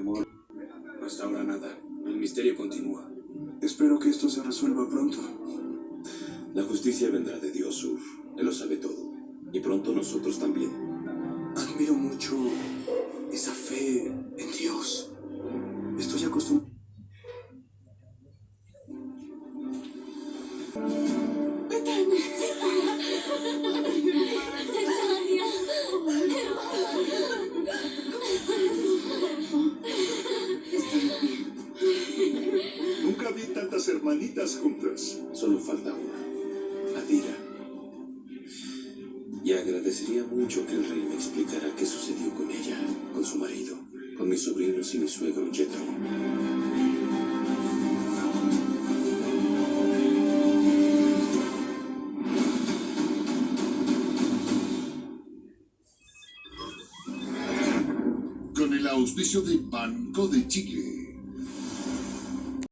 temor. Hasta ahora nada. El misterio continúa. Espero que esto se resuelva pronto. La justicia vendrá de Dios, Sur. Él lo sabe todo. Y pronto nosotros también. Admiro mucho esa fe en Dios. Estoy acostumbrado. Nunca vi tantas hermanitas juntas. Solo falta una. Adira. Y agradecería mucho que el rey me explicara qué sucedió con ella, con su marido, con mis sobrinos y mi suegro Jethro. Con el auspicio de Banco de Chile.